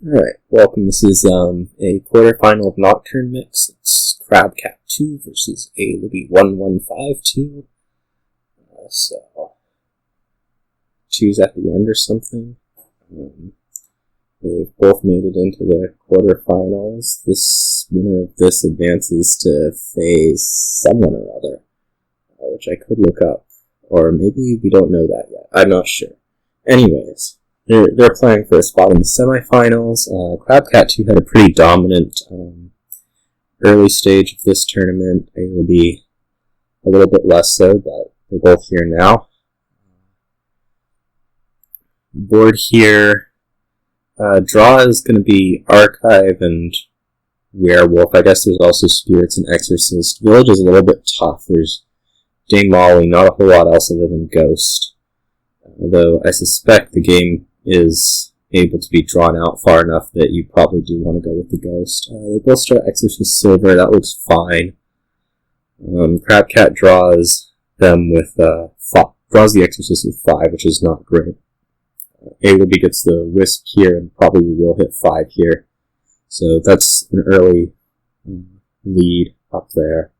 Alright, welcome. This is a quarterfinal of Nocturne Mix. It's crabcat2 versus alibby1152. So, choose at the end or something. They've both made it into the quarterfinals. This winner of this advances to face someone or other, which I could look up. Or maybe we don't know that yet. I'm not sure. Anyways. They're playing for a spot in the semifinals. crabcat2 had a pretty dominant early stage of this tournament. It will be a little bit less so, but they're both here now. Board here, draw is going to be Archive and Werewolf. I guess there's also Spirits and Exorcist. Village is a little bit tough. There's Dame Molly, not a whole lot else other than Ghost. Although I suspect the game is able to be drawn out far enough that you probably do want to go with the Ghost. They both start Exorcist Silver, that looks fine. crabcat draws them with draws the Exorcist with 5, which is not great. alibby gets the Wisp here and probably will hit 5 here. So that's an early lead up there.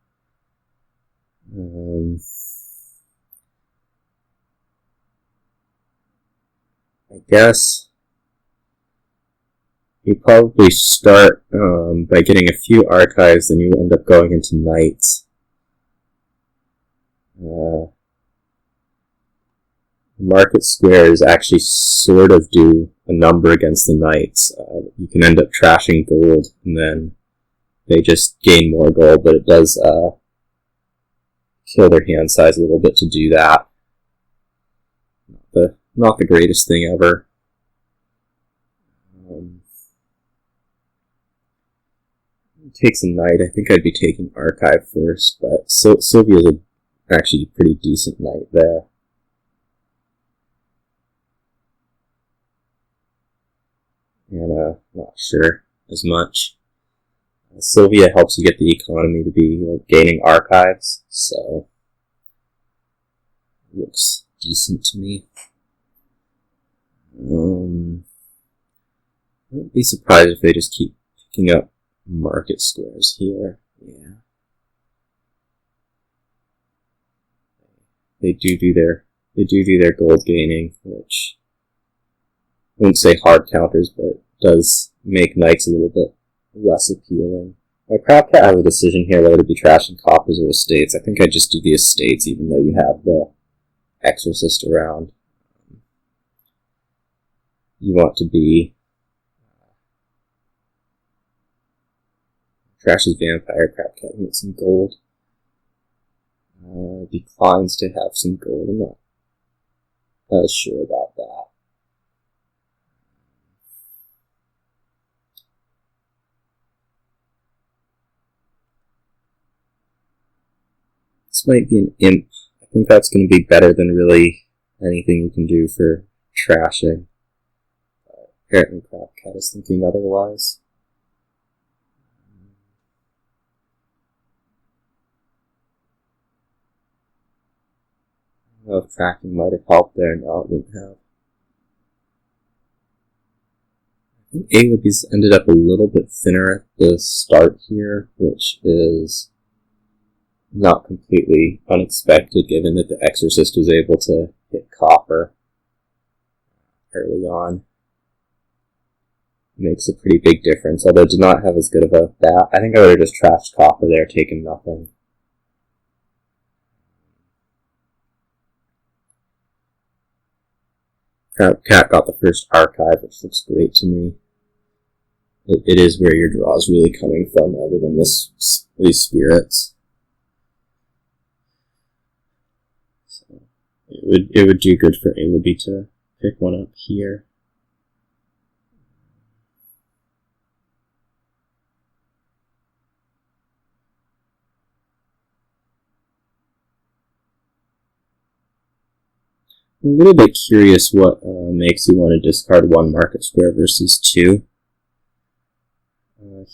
I guess you probably start by getting a few archives, then you end up going into Knights. Market squares actually sort of do a number against the Knights. You can end up trashing gold, and then they just gain more gold, but it does kill their hand size a little bit to do that. Not the greatest thing ever. Takes a knight. I think I'd be taking Archive first, but Sylvia's actually a pretty decent knight there. And not sure as much. Sylvia helps you get the economy to be like gaining archives, so looks decent to me. I wouldn't be surprised if they just keep picking up market squares here. Yeah. They do their gold gaining, which I wouldn't say hard counters, but does make knights a little bit less appealing. My crabcat has a decision here whether to be trashing coppers or estates. I think I'd just do the estates even though you have the Exorcist around. You want to be trashes vampire, crabcat and get some gold. Declines to have some gold. I'm not as sure about that. This might be an imp. I think that's going to be better than really anything you can do for trashing. Apparently crabcat is thinking otherwise. I don't know if tracking might have helped there. No, it wouldn't have. I think alibby's ended up a little bit thinner at the start here, which is not completely unexpected given that the Exorcist was able to hit copper early on. Makes a pretty big difference, although it did not have as good of a bat. I think I would have just trashed copper there, taken nothing. crabcat got the first archive, which looks great to me. It is where your draw is really coming from, rather than these spirits. So it would do good for alibby to pick one up here. I'm a little bit curious what makes you want to discard 1 market square versus 2.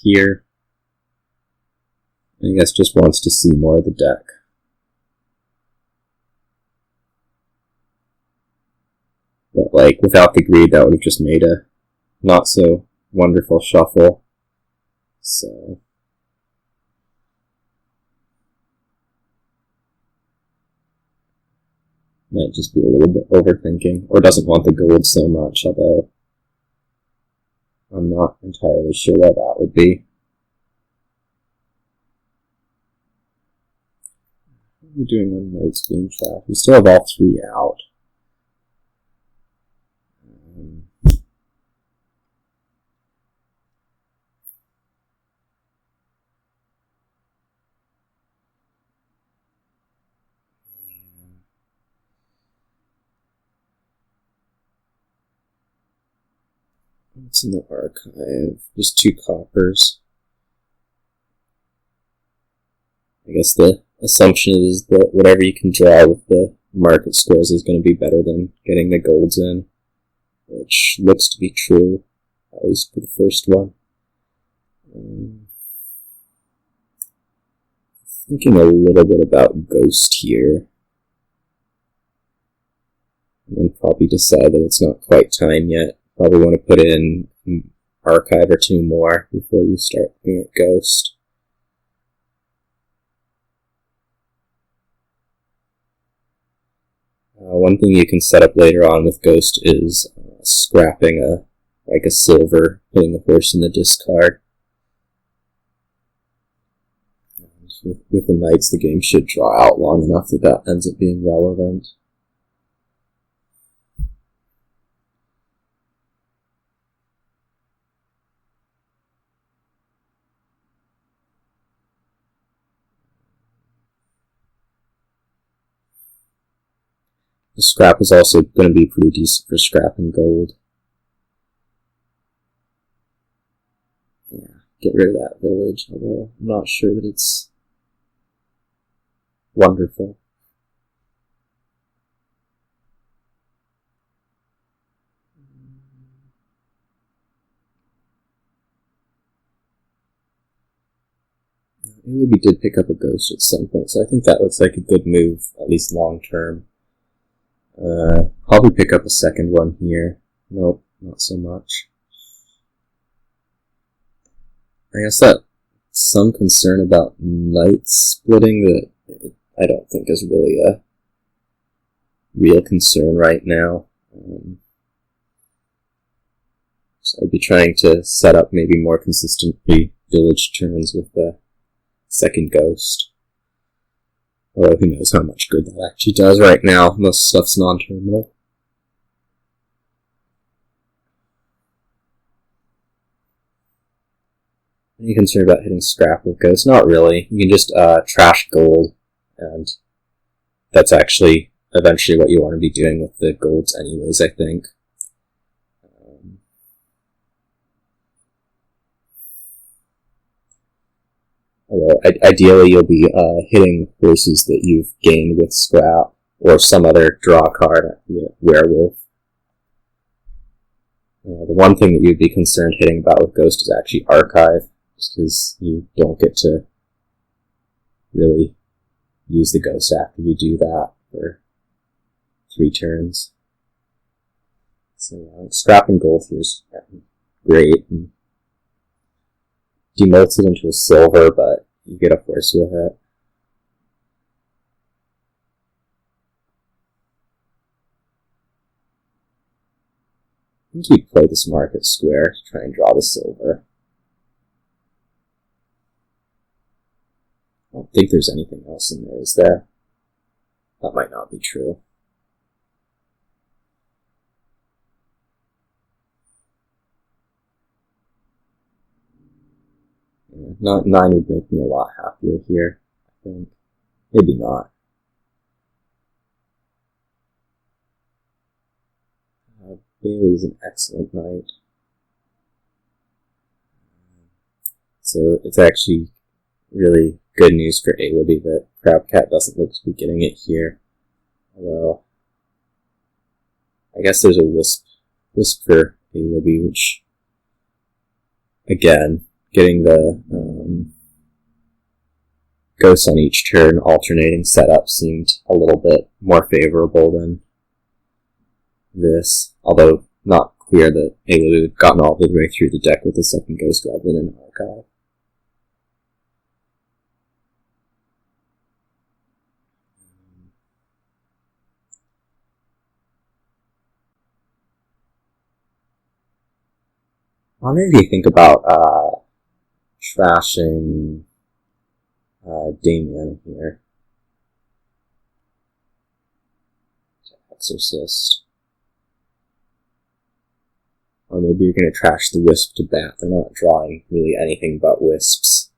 Here, I guess just wants to see more of the deck. But like without the greed, that would have just made a not so wonderful shuffle. So might just be a little bit overthinking, or doesn't want the gold so much, although I'm not entirely sure why that would be. What are we doing when knights being trapped? We still have all three out. What's in the archive? Just 2 coppers. I guess the assumption is that whatever you can draw with the market squares is going to be better than getting the golds in, which looks to be true, at least for the first one. Thinking a little bit about Ghost here, and then probably decide that it's not quite time yet. Probably want to put in an archive or 2 more before you start looking at Ghost. One thing you can set up later on with Ghost is scrapping a silver, putting the horse in the discard. And with the knights, the game should draw out long enough that that ends up being relevant. The scrap is also going to be pretty decent for scrapping gold. Yeah, get rid of that village, although I'm not sure that it's wonderful. Alibby did pick up a ghost at some point, so I think that looks like a good move, at least long term. Probably pick up a second one here. Nope, not so much. I guess that's some concern about knights splitting that I don't think is really a real concern right now. So I'd be trying to set up maybe more consistently village turns with the second ghost. Although who knows how much good that actually does right now. Most stuff's non-terminal. Any concern about hitting scrap with ghost? Not really. You can just trash gold, and that's actually eventually what you want to be doing with the golds anyways, I think. Although, ideally you'll be hitting horses that you've gained with scrap, or some other draw card, werewolf. The one thing that you'd be concerned hitting about with Ghost is actually archive, just because you don't get to really use the Ghost after you do that for 3 turns. So scrapping gold here is great. And demults it into a silver, but you get a horse with it. I think you'd play this market square to try and draw the silver. I don't think there's anything else in there, is there? That might not be true. Yeah, 9 would make me a lot happier here, I think. Maybe not. Bailey's an excellent knight. So it's actually really good news for Alibby that Crabcat doesn't look to be getting it here. Although, I guess there's a wisp for Alibby, which, again, getting the ghosts on each turn alternating setup seemed a little bit more favorable than this, although not clear that Ayla had gotten all the way through the deck with a second Ghost rather than an Archive. I wonder if you think about trashing Damien here to Exorcist. Or maybe you're going to trash the Wisp to Bat. They're not drawing really anything but Wisps.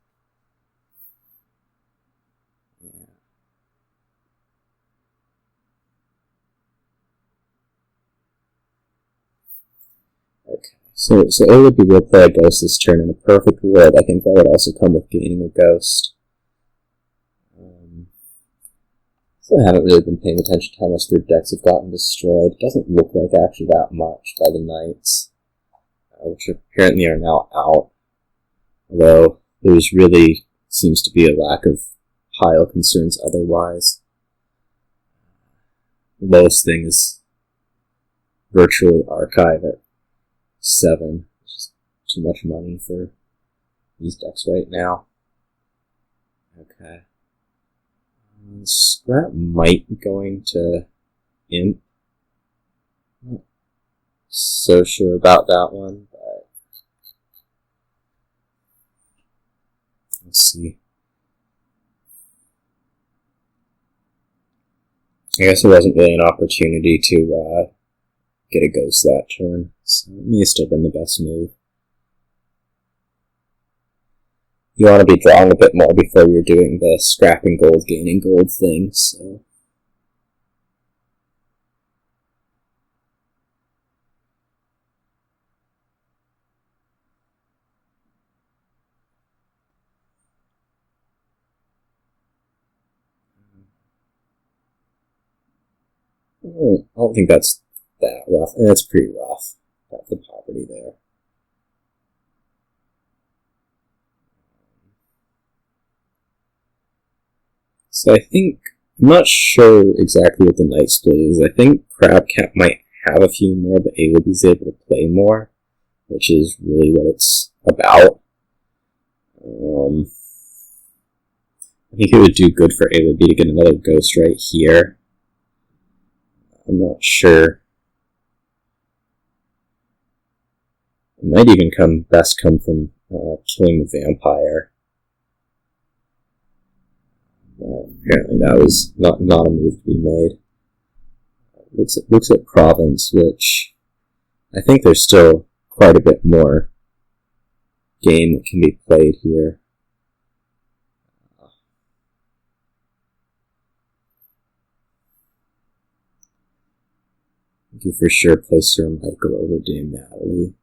Yeah. Okay, so Alibby will play a Ghost this turn. In a perfect world, I think that would also come with gaining a Ghost. So I haven't really been paying attention to how much their decks have gotten destroyed. It doesn't look like actually that much by the Knights, which apparently are now out. Although there's really seems to be a lack of pile concerns otherwise. The lowest thing is virtually Archive at 7, which is too much money for these decks right now. Okay. Scrap might be going to Imp. Not so sure about that one, but let's see. I guess there wasn't really an opportunity to get a Ghost that turn, so it may have still been the best move. You want to be drawing a bit more before you're doing the scrapping gold, gaining gold thing, so. I don't think that's that rough. That's pretty rough. That's the poverty there. So I think, I'm not sure exactly what the Knight split is. I think crabcat might have a few more, but Alibby's able to play more, which is really what it's about. I think it would do good for Alibby to get another Ghost right here. I'm not sure. It might even come from killing the vampire. Apparently that was not a move to be made. Looks at Province, which I think there's still quite a bit more game that can be played here. I think you for sure play Sir Michael over Dame Natalie.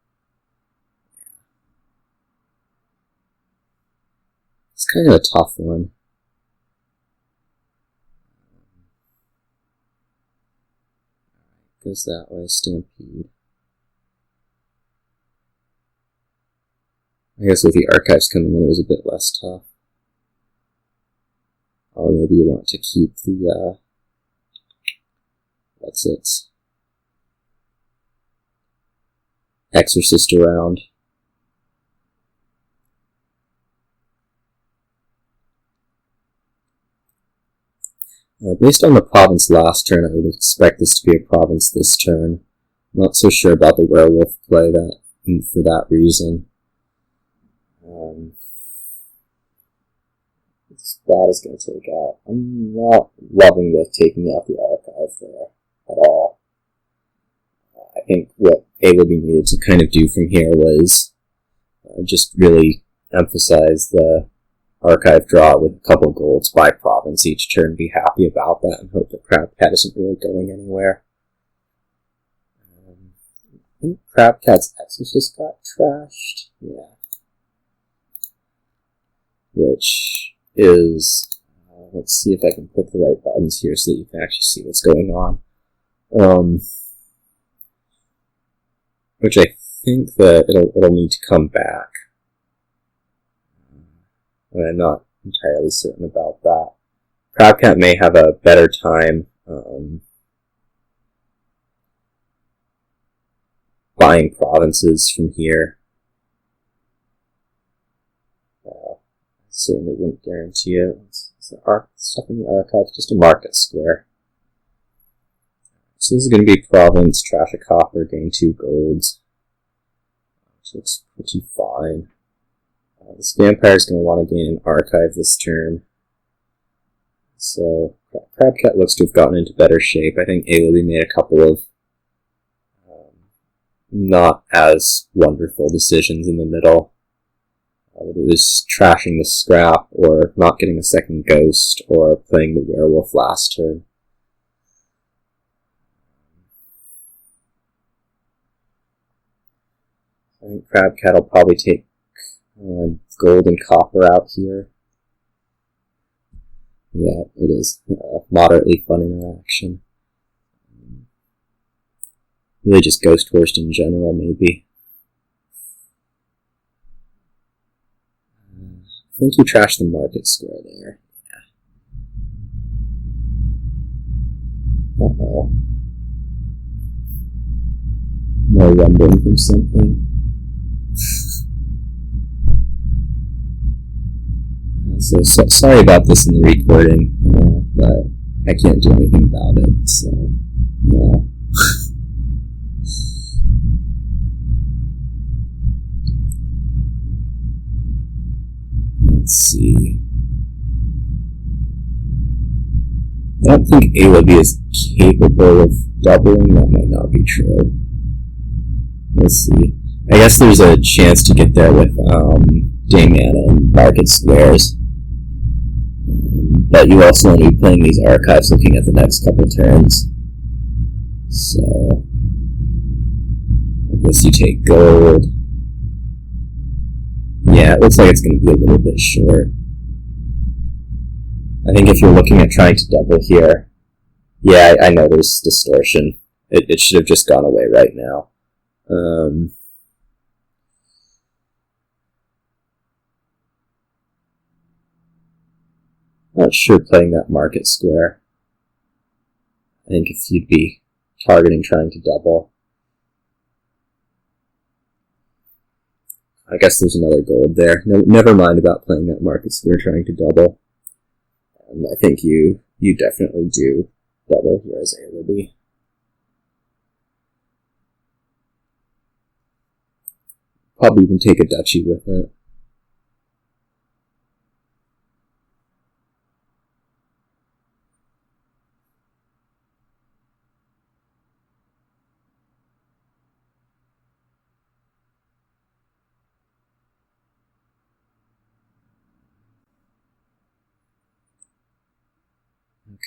It's kind of a tough one. Goes that way, Stampede. I guess with the Archives coming in, it was a bit less tough. Oh, maybe you want to keep the, what's it? Exorcist around. Based on the Province last turn, I would expect this to be a Province this turn. I'm not so sure about the Werewolf play for that reason. That is going to take out. I'm not loving the taking out the Archive there at all. I think what Alibby needed to kind of do from here was just really emphasize the Archive draw with a couple golds by Province each turn, be happy about that, and hope that crabcat isn't really going anywhere. I think crabcat's Exorcist got trashed. Yeah. Which is, let's see if I can click the right buttons here so that you can actually see what's going on. Which I think that it'll need to come back. And I'm not entirely certain about that. Crabcat may have a better time buying provinces from here. Certainly wouldn't guarantee it. It's stuff in the archive, just a market square. So this is going to be province, trash a copper, gain 2 golds. Which looks pretty fine. This vampire is going to want to gain an archive this turn. So crabcat looks to have gotten into better shape. I think alibby made a couple of not as wonderful decisions in the middle. Whether it was trashing the scrap, or not getting a second ghost, or playing the werewolf last turn. I think crabcat will probably take gold and copper out here. Yeah, it is a moderately fun interaction. Really just ghost worst in general, maybe. I think you trashed the market square there. Yeah. Uh-oh. More rumbling from something. So sorry about this in the recording, but I can't do anything about it, so no. Let's see. I don't think alibby is capable of doubling. That might not be true. Let's see. I guess there's a chance to get there with Damiana and market squares. But you also want to be playing these archives looking at the next couple turns. So I guess you take gold. Yeah, it looks like it's going to be a little bit short. I think if you're looking at trying to double here, yeah, I know there's distortion. It should have just gone away right now. Not sure playing that market square. I think if you'd be targeting trying to double. I guess there's another gold there. No, never mind about playing that market square trying to double. I think you definitely do double here as alibby. Probably even take a duchy with it.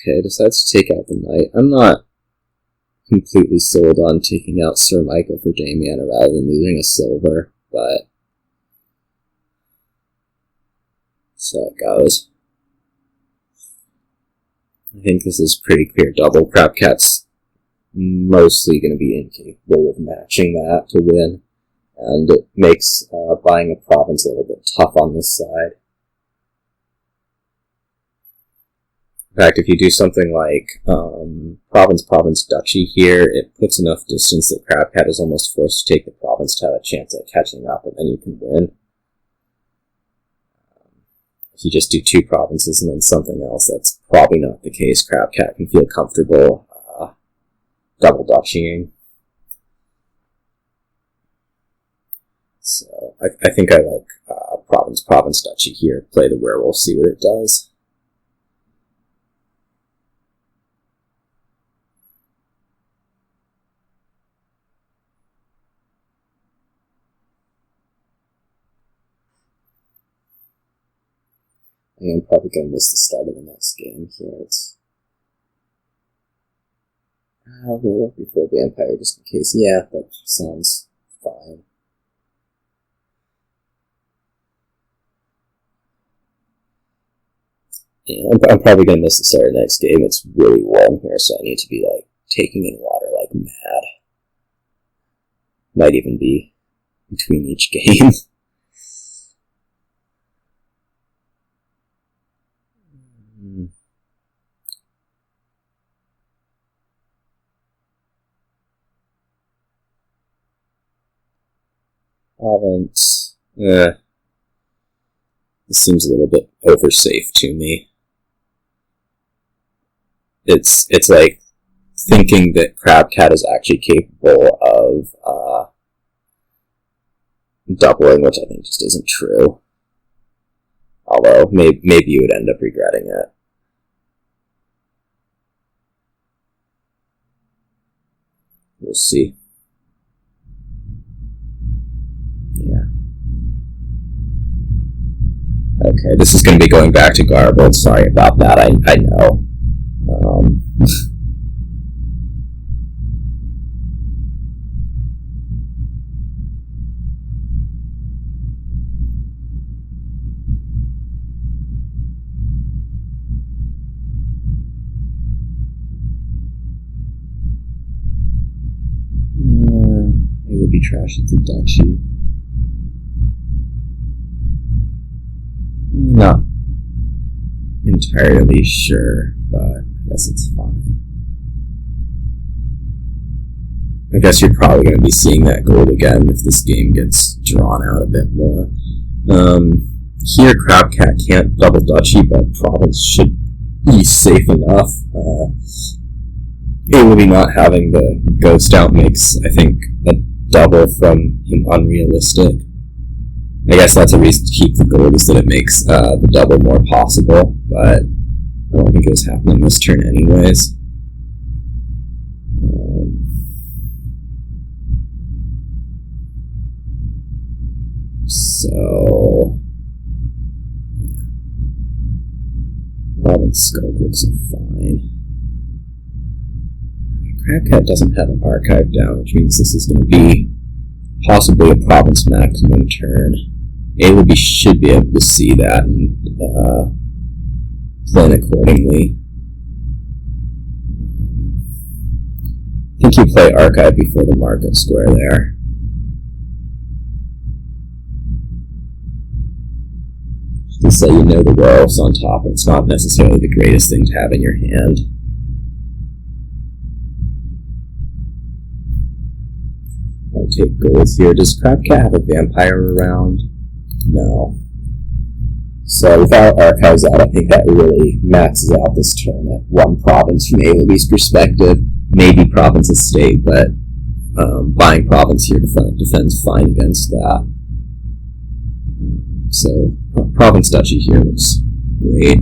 Okay, decides to take out the knight. I'm not completely sold on taking out Sir Michael for Damiana rather than losing a silver, but so it goes. I think this is pretty clear double. Crabcat's mostly going to be incapable of matching that to win, and it makes buying a province a little bit tough on this side. In fact, if you do something like province, duchy here, it puts enough distance that crabcat is almost forced to take the province to have a chance at catching up, and then you can win. If you just do 2 provinces and then something else, that's probably not the case. Crabcat can feel comfortable double duchying. So I think I like province, duchy here. Play the werewolf, see what it does. I'm probably going to miss the start of the next game here. It's werewolf before vampire, just in case. Yeah, that sounds fine. Yeah, I'm probably going to miss the start of the next game. It's really warm here, so I need to be like taking in water like mad. Might even be between each game. Province. This seems a little bit oversafe to me. It's like thinking that crabcat is actually capable of doubling, which I think just isn't true. Although, maybe you would end up regretting it. We'll see. Yeah. Okay, this is going to be going back to garbled. Sorry about that, I know. It would be trash at the duchy. Not entirely sure, but I guess it's fine. I guess you're probably going to be seeing that gold again if this game gets drawn out a bit more. Here, crabcat can't double duchy, but province should be safe enough. It will be not having the ghost out makes, I think, a double from him unrealistic. I guess that's a reason to keep the gold, is that it makes the double more possible, but I don't think it was happening this turn anyways. So, yeah. Province scope looks fine. Crabcat doesn't have an archive down, which means this is going to be possibly a province maximum turn. Alibby should be able to see that and plan accordingly. I think you play archive before the market square there. To say you know the werewolf's on top, and it's not necessarily the greatest thing to have in your hand. I'll take gold here. Does crabcat have a vampire around? No. So without archives out, I think that really maxes out this turn at one province from Alibby's perspective. Maybe province estate, but buying province here defends fine against that. So province duchy here looks great.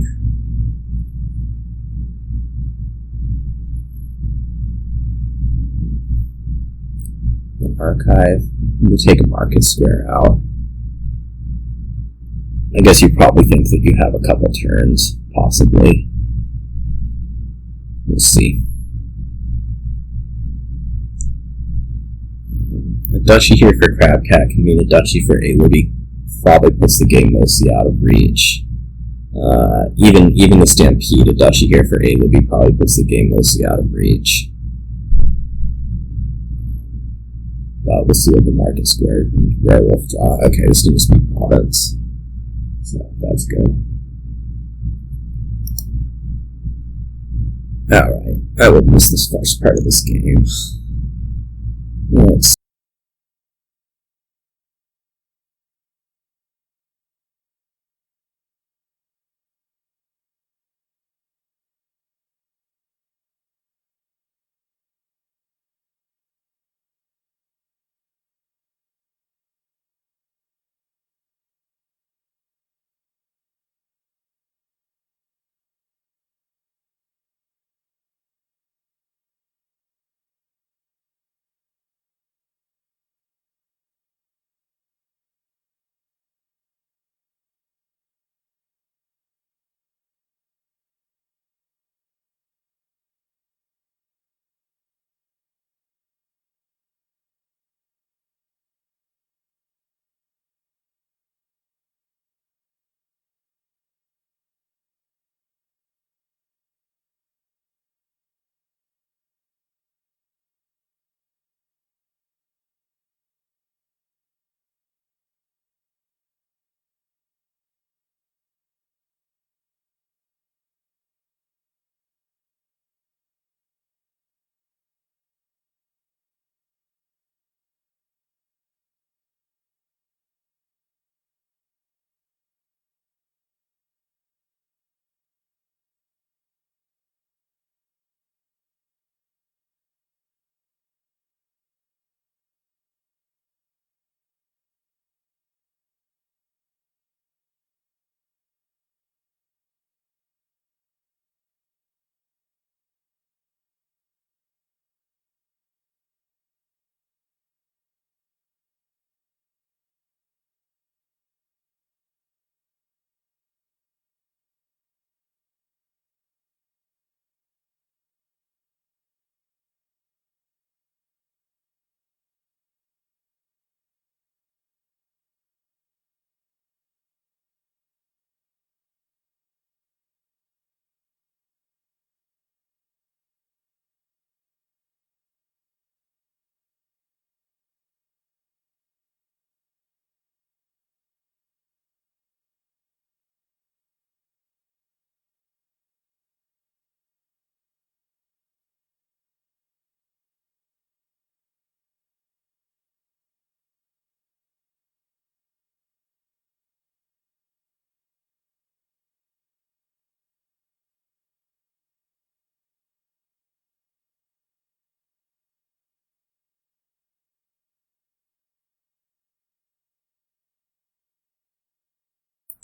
An archive. We'll take a market square out. I guess you probably think that you have a couple turns, possibly. We'll see. A duchy here for crabcat can mean a duchy for Alibby. Probably puts the game mostly out of reach. Even the stampede, a duchy here for Alibby probably puts the game mostly out of reach. But we'll see what the market square and werewolf draw. Okay, this can just be province. So that's good. Alright, I will miss this first part of this game. Let's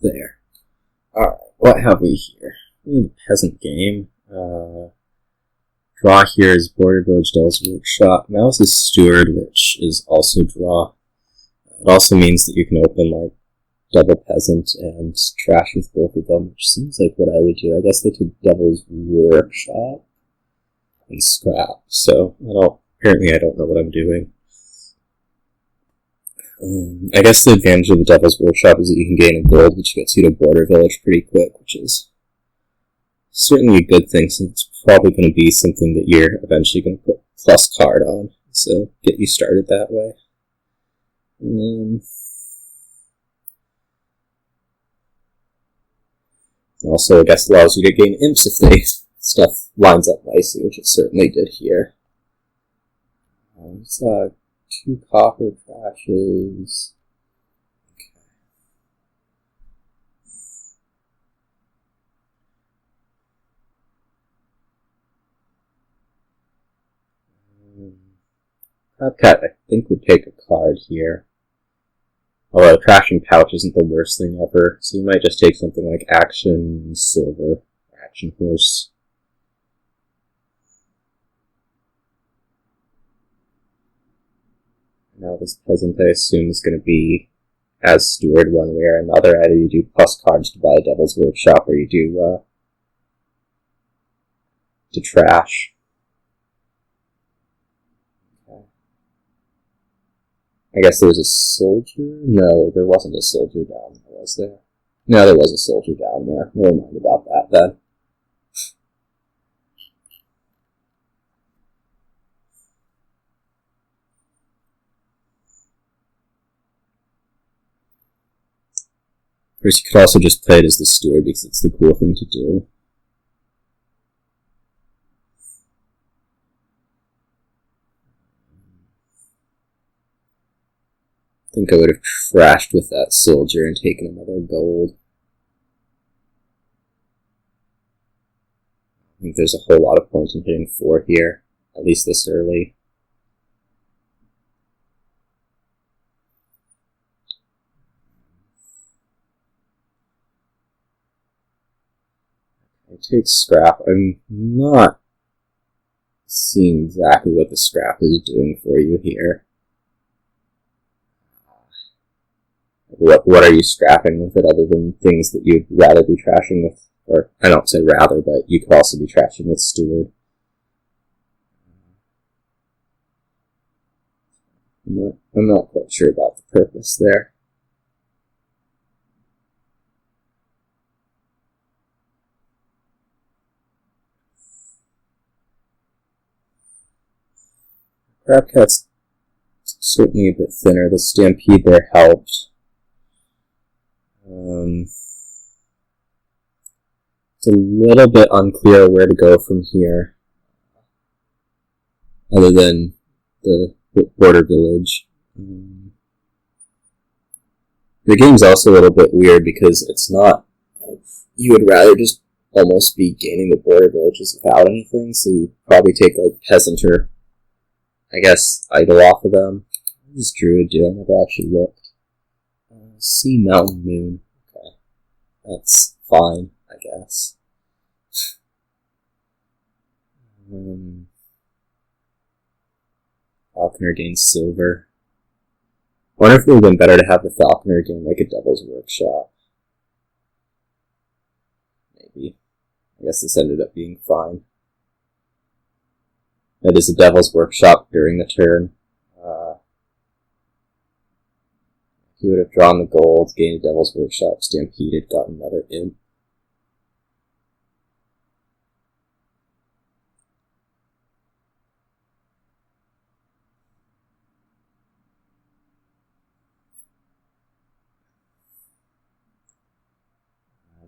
There. Alright, what have we here? We have a peasant game. Draw here is Border Village Devil's Workshop. Mouse is Steward, which is also draw. It also means that you can open like double peasant and trash with both of them, which seems like what I would do. I guess they took Devil's Workshop and scrap, so apparently I don't know what I'm doing. I guess the advantage of the Devil's Workshop is that you can gain a gold, which gets you to Border Village pretty quick, which is certainly a good thing, since it's probably going to be something that you're eventually going to put plus card on, so get you started that way. Also, I guess allows you to gain imps if stuff lines up nicely, which it certainly did here. It's 2 copper trashes. Crabcat, I think, would take a card here. Although a trashing pouch isn't the worst thing ever, so you might just take something like Action Silver, Action Horse. Now this peasant, I assume, is going to be as Steward one way or another. Either you do plus cards to buy a Devil's Workshop, or you do to trash. Okay. I guess there was a soldier? No, there wasn't a soldier down there, was there? No, there was a soldier down there. Never mind about that then. Of course, you could also just play it as the Steward because it's the cool thing to do. I think I would have trashed with that soldier and taken another gold. I think there's a whole lot of point in hitting 4 here, at least this early. I take scrap. I'm not seeing exactly what the scrap is doing for you here. What are you scrapping with it other than things that you'd rather be trashing with? Or, I don't say rather, but you could also be trashing with Steward. I'm not quite sure about the purpose there. Crabcat's certainly a bit thinner. The Stampede there helped. It's a little bit unclear where to go from here, other than the Border Village. The game's also a little bit weird because it's not... You would rather just almost be gaining the Border Villages without anything, so you probably take like Peasant or, I guess, Idol off of them. What does Druid do? I never actually looked. Sea Mountain Moon. Okay. That's fine, I guess. Falconer gains silver. I wonder if it would have been better to have the Falconer gain like a Devil's Workshop. Maybe. I guess this ended up being fine. That is a Devil's Workshop during the turn. He would have drawn the gold, gained a Devil's Workshop, stampeded, got another imp.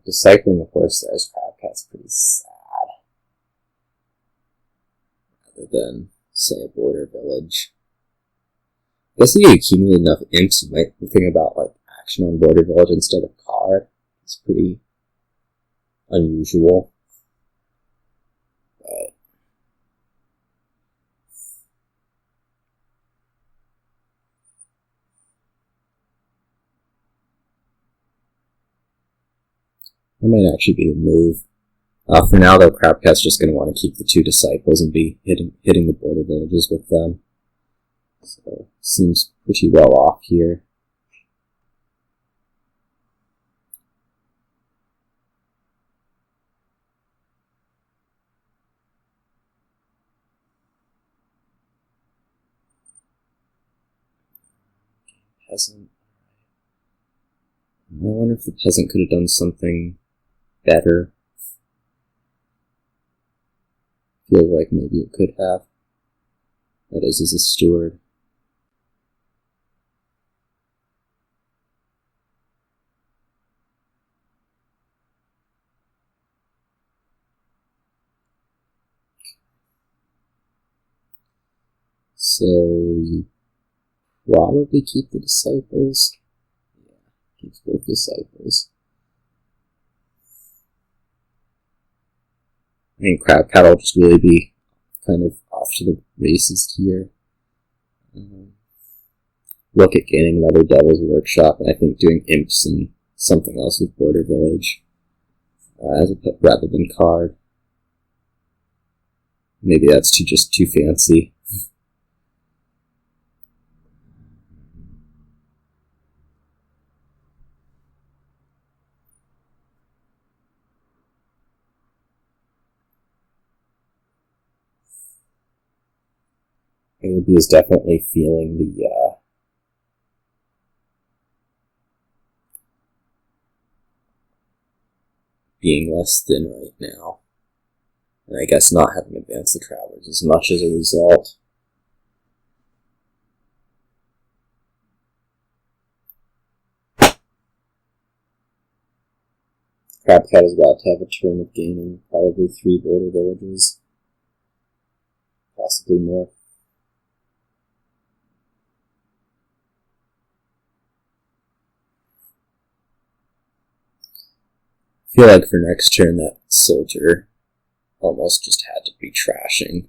Discipling the horse there as Crabcat's pretty sad. Rather than, say, a Border Village. I guess if you accumulate enough imps, you might think about like action on Border Village instead of card. It's pretty unusual. But That might actually be the move. For now, though, crabcat's just going to want to keep the 2 disciples and be hitting the border villages with them. So, seems pretty well off here. Peasant. I wonder if the peasant could have done something better. Feels like maybe it could have. That is, as a steward. So you probably keep the disciples. Yeah, keeps both disciples. I think crabcat will just really be kind of off to the races here. Look at gaining another Devil's Workshop, and I think doing imps and something else with Border Village rather than card. Maybe that's just too fancy. Alibby is definitely feeling the being less thin right now. And I guess not having advanced the Travelers as much as a result. crabcat is about to have a turn of gaining probably 3 border villages. Possibly more. I feel like for next turn that soldier almost just had to be trashing.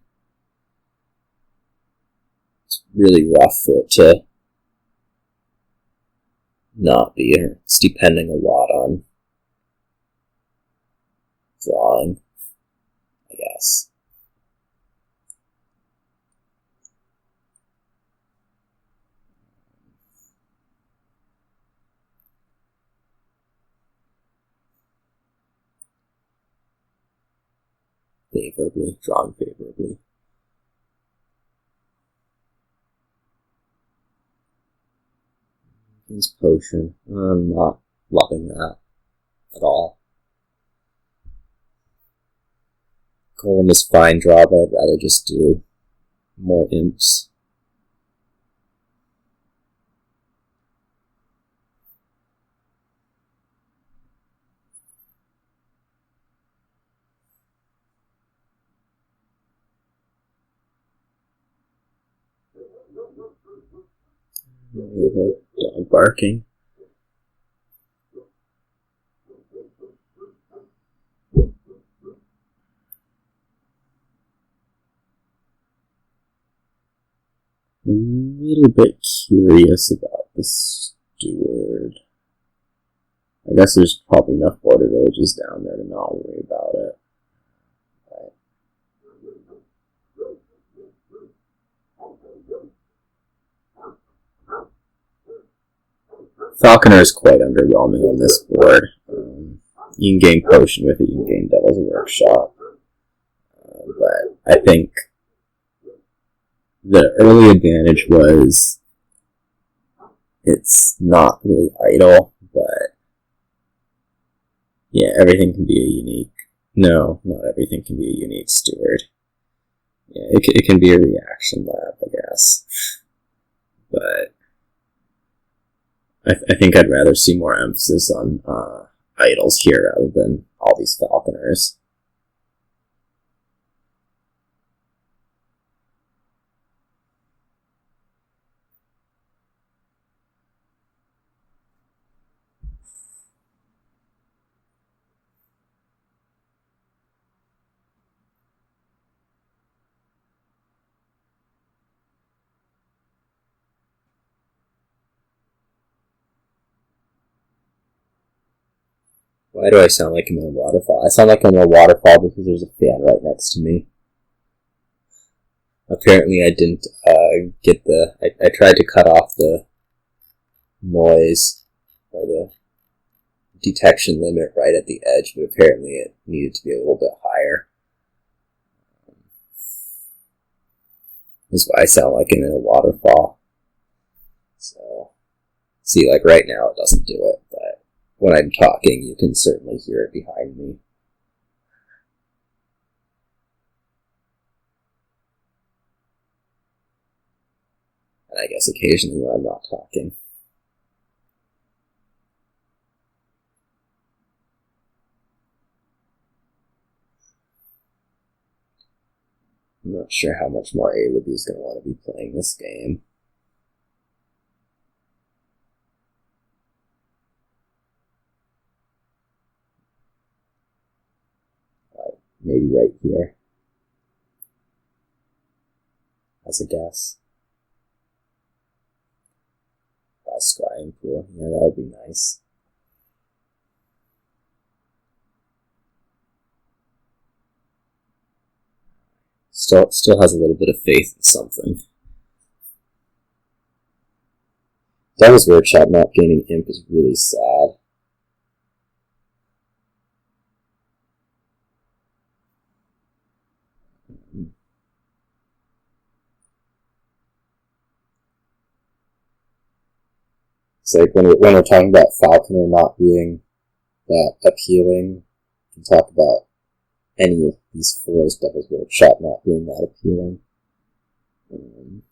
It's really rough for it to not be, or it's depending a lot on drawing, I guess. Favorably, drawing favorably. His potion. I'm not loving that at all. Golem is fine draw, but I'd rather just do more imps. We have a dog barking. A little bit curious about the steward. I guess there's probably enough border villages down there to not worry about it. Falconer is quite underwhelming on this board. You can gain Potion with it, you can gain Devil's Workshop. But I think the early advantage was it's not really idle, but yeah, everything can be a unique. No, not everything can be a unique steward. Yeah, it can be a reaction lab, I guess. But I think I'd rather see more emphasis on idols here rather than all these falconers. Why do I sound like I'm in a waterfall? I sound like I'm in a waterfall because there's a fan right next to me. Apparently I didn't get the... I tried to cut off the noise or the detection limit right at the edge, but apparently it needed to be a little bit higher. This is why I sound like I'm in a waterfall. So, see, like right now it doesn't do it, but when I'm talking you can certainly hear it behind me. And I guess occasionally when I'm not talking. I'm not sure how much more alibby is going to want to be playing this game. Maybe right here. As a guess. By scrying pool. Yeah, that would be nice. Still has a little bit of faith in something. Devil's Workshop not gaining imp is really sad. It's like when we're talking about Falconer not being that appealing, we can talk about any of these fours, Devil's Workshop not being that appealing. I'm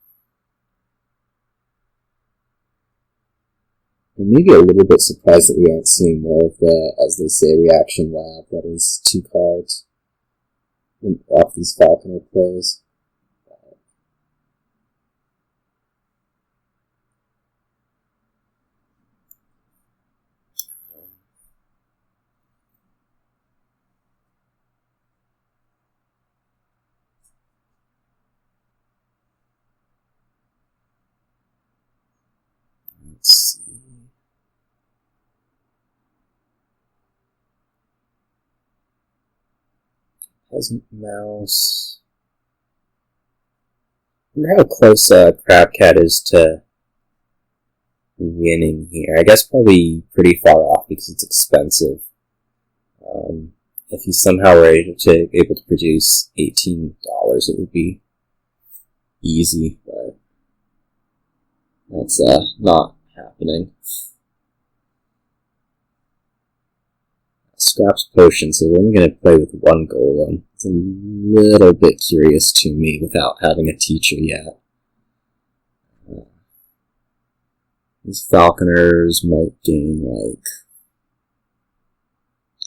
maybe a little bit surprised that we aren't seeing more of the, as they say, reaction lab, that is 2 cards off these Falconer plays. Let's see. Peasant Mouse. I wonder how close Crabcat is to winning here. I guess probably pretty far off because it's expensive. If he's somehow able to produce $18, it would be easy, but that's not happening. Scraps Potion, so we're only going to play with 1 golem. It's a little bit curious to me without having a teacher yet. These Falconers might gain, like,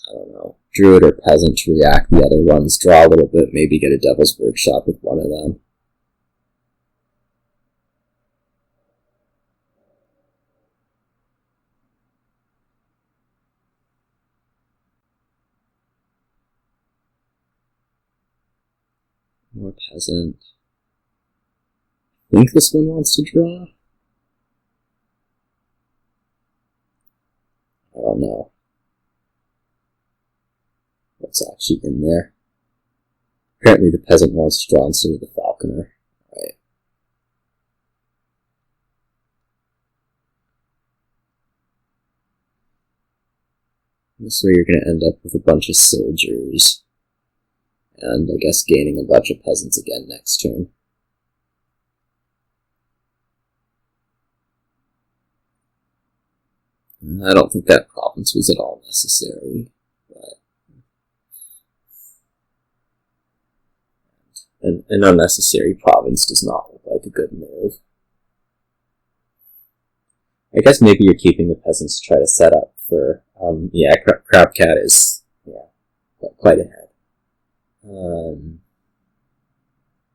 I don't know, Druid or Peasant to react the other ones, draw a little bit, maybe get a Devil's Workshop with one of them. More Peasant. I think this one wants to draw? I don't know what's actually in there. Apparently the Peasant wants to draw instead of the Falconer. Right. This way you're going to end up with a bunch of soldiers. And I guess gaining a bunch of peasants again next turn. I don't think that province was at all necessary, but an unnecessary province does not look like a good move. I guess maybe you're keeping the peasants to try to set up for, yeah, Crabcat is, yeah, quite ahead.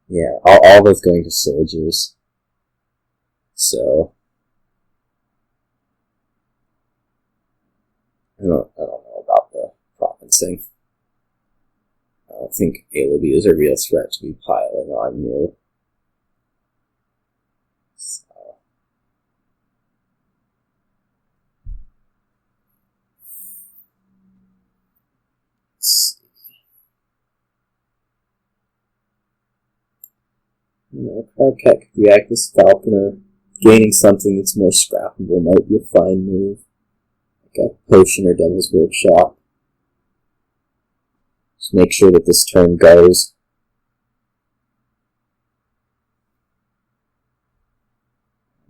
Yeah, all those going to soldiers. So I don't know about the provincing. I don't think alibby is a real threat to be piling on you. So. Crabcat could react this falconer. Gaining something that's more scrappable might be a fine move. Like a potion or devil's workshop. Just make sure that this turn goes.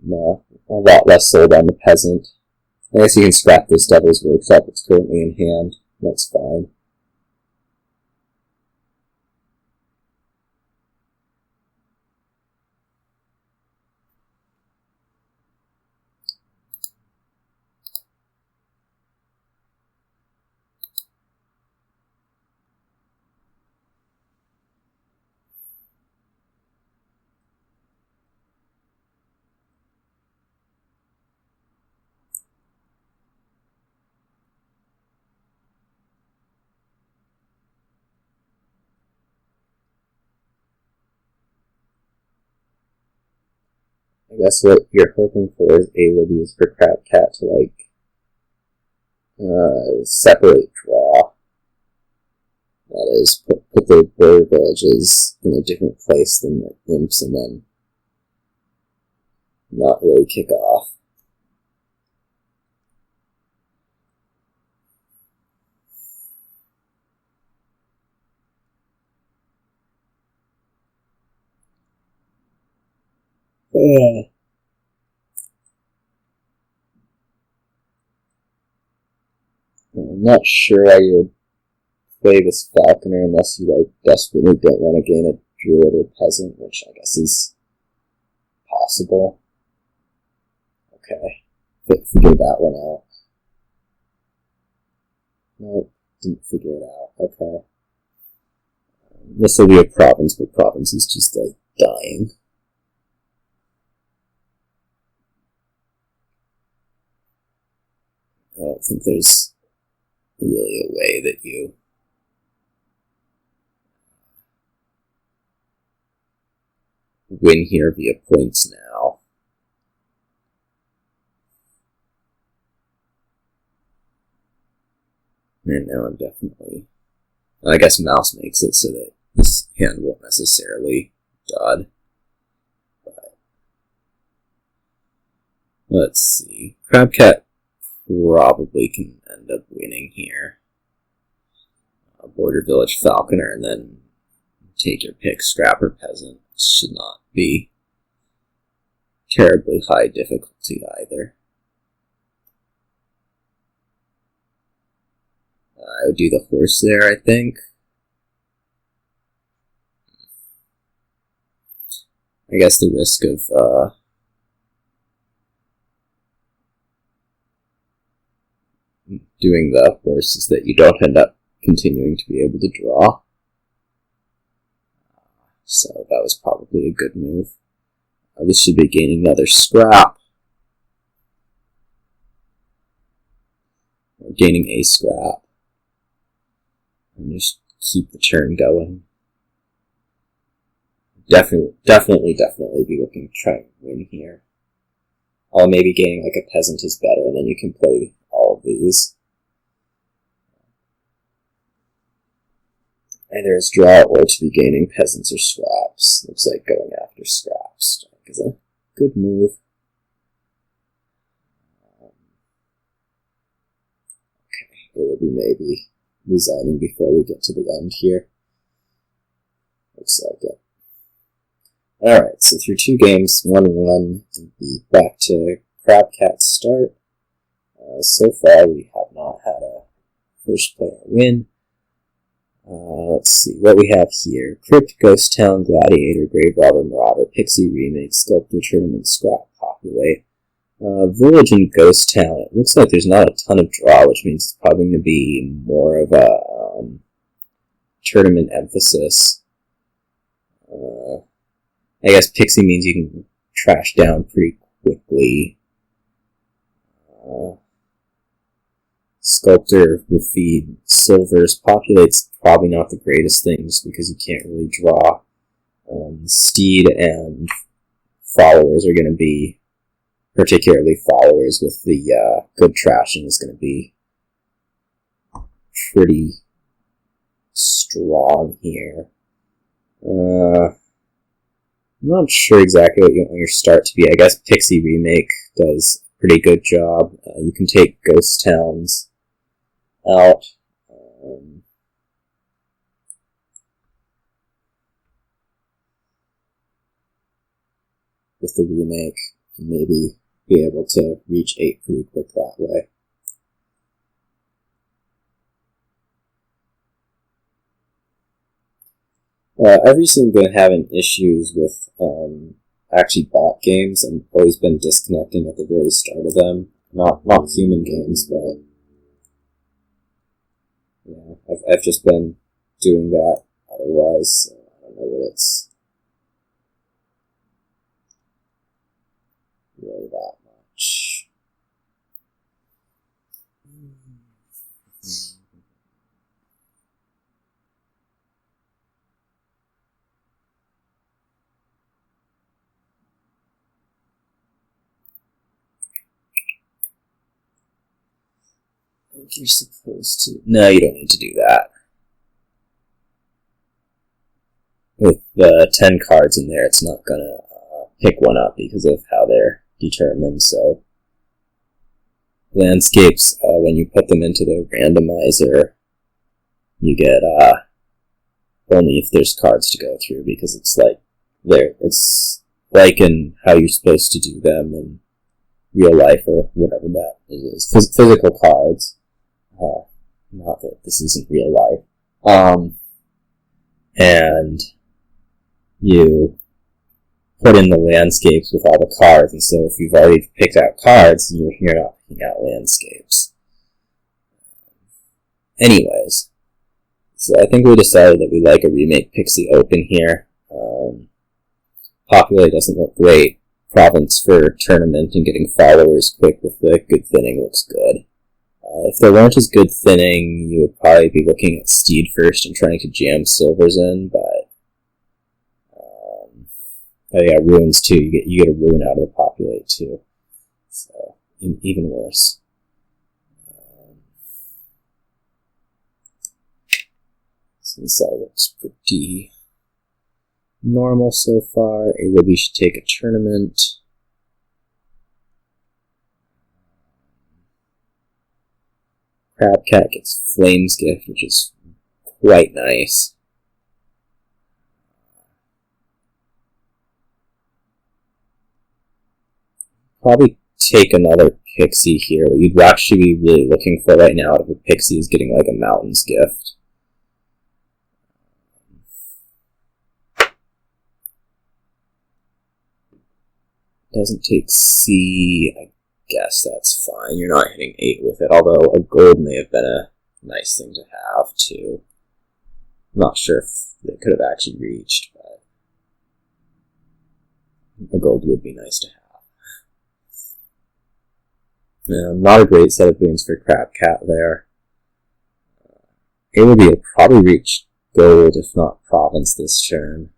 No, a lot less sold on the peasant. I guess you can scrap this devil's workshop that's currently in hand. That's fine. I guess what you're hoping for is alibby is for crabcat to, like, separate draw. That is, put the border villages in a different place than the imps and then not really kick off. I'm not sure why you would play this falconer unless you like desperately don't want to gain a druid or peasant, which I guess is possible. Okay, figure that one out. Nope, didn't figure it out. Okay. This will be a province, but province is just like dying. I don't think there's really a way that you win here via points now. And now I'm definitely... I guess mouse makes it so that this hand won't necessarily dod. But let's see. Crabcat probably can end up winning here. Border village falconer and then take your pick, scrapper peasant. Should not be terribly high difficulty either. I would do the horse there, I think. I guess the risk of doing the horse is that you don't end up continuing to be able to draw. So that was probably a good move. This should be gaining another scrap. Or gaining a scrap. And just keep the turn going. Definitely be looking to try and win here. Or maybe gaining like a peasant is better, and then you can play all of these. Either as draw or to be gaining peasants or scraps. Looks like going after scraps is a good move. Okay, it will be maybe resigning before we get to the end here. Looks like it. Alright, so through 2 games, 1-1, we'll be back to crabcat start. So far, we have not had a first player win. Let's see what we have here. Crypt, Ghost Town, Gladiator, Grave Robber, Marauder, Pixie Remake, Sculptor Tournament, Scrap, Populate. Village and Ghost Town. It looks like there's not a ton of draw, which means it's probably going to be more of a tournament emphasis. I guess Pixie means you can trash down pretty quickly. Sculptor will feed silvers. Populate's probably not the greatest things because you can't really draw. Steed and followers are going to be, particularly followers with the good trashing is going to be pretty strong here. I'm not sure exactly what you want your start to be. I guess Pixie Remake does a pretty good job. You can take Ghost Towns out. With the remake, and maybe be able to reach 8 pretty quick that way. I've recently been having issues with actually bot games. I've always been disconnecting at the very start of them. Not human games, but yeah, I've just been doing that. Otherwise, I don't know that it's really that much. I think you're supposed to... No, you don't need to do that. With the 10 cards in there, it's not gonna pick one up because of how they're determined, so... Landscapes, when you put them into the randomizer, you get only if there's cards to go through, because it's like in how you're supposed to do them in real life or whatever that is. Physical cards. Not that this isn't real life. And you put in the landscapes with all the cards, and so if you've already picked out cards, you're not picking out landscapes. Anyways, so I think we decided that we like a remake Pixie Open here. Populate doesn't look great. Province for tournament and getting followers quick with the good thinning looks good. If there weren't as good thinning, you would probably be looking at Steed first and trying to jam silvers in, but oh yeah, ruins too. You get a ruin out of the Populate too, so even worse. So this all looks pretty normal so far. Alibby should take a tournament. Crabcat gets Flames Gift, which is quite nice. Probably take another Pixie here. What you'd actually be really looking for right now out of a Pixie is getting like a Mountain's Gift. Doesn't take C. I guess that's fine. You're not hitting 8 with it, although a gold may have been a nice thing to have too. I'm not sure if they could have actually reached, but a gold would be nice to have. Not a great set of boons for Crabcat there. Alibby will probably reach gold, if not province, this turn.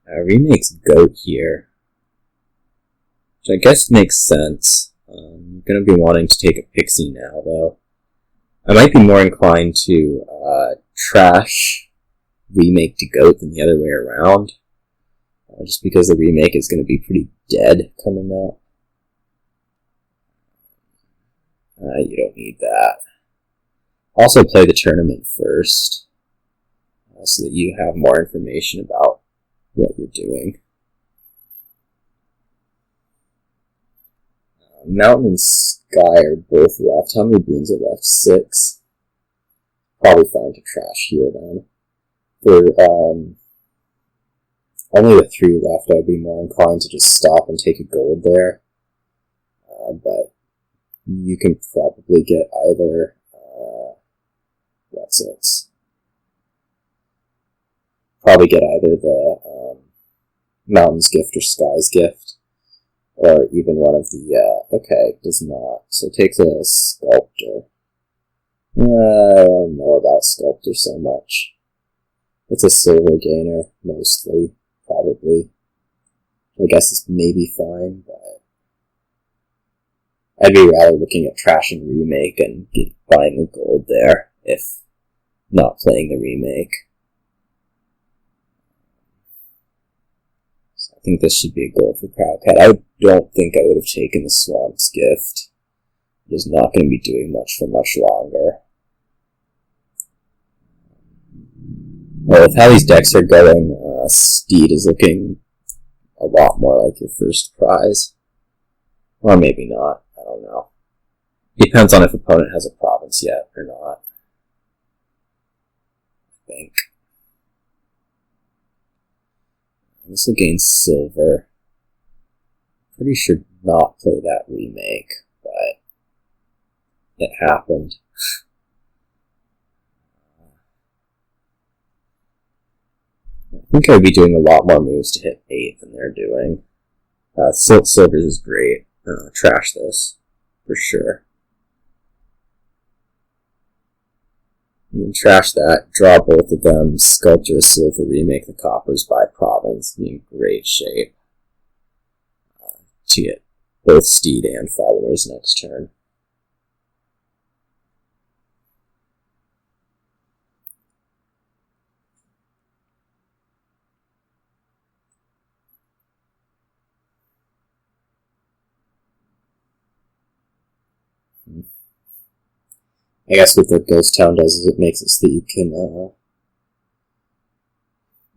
Remakes Goat here, which I guess makes sense. I'm going to be wanting to take a Pixie now, though. I might be more inclined to trash Remake to Goat than the other way around, just because the remake is going to be pretty dead coming up. You don't need that. Also play the tournament first, so that you have more information about what you're doing. Mountain and Sky are both left. How many boons are left? 6. Probably fine to trash here then. For only with 3 left, I'd be more inclined to just stop and take a gold there. But you can probably get either probably get either the Mountain's Gift or Sky's Gift, or even one of the, okay, does not, so it takes a Sculptor. I don't know about Sculptor so much. It's a silver gainer, mostly, probably. I guess it's maybe fine, but I'd be rather looking at trashing Remake and buying a gold there, if not playing the remake. So I think this should be a goal for crabcat. I don't think I would have taken the Swamp's Gift. It is not going to be doing much for much longer. Well, with how these decks are going, Steed is looking a lot more like your first prize. Or maybe not. I don't know. Depends on if opponent has a province yet or not. I think. This will gain silver. Pretty sure not play that remake, but it happened. I think I'd be doing a lot more moves to hit 8 than they're doing. Silver is great. Trash this, for sure. You can trash that, draw both of them, sculpture a silver, remake the coppers by province, be in great shape to get both Steed and followers next turn. I guess what the Ghost Town does is it makes it so that you can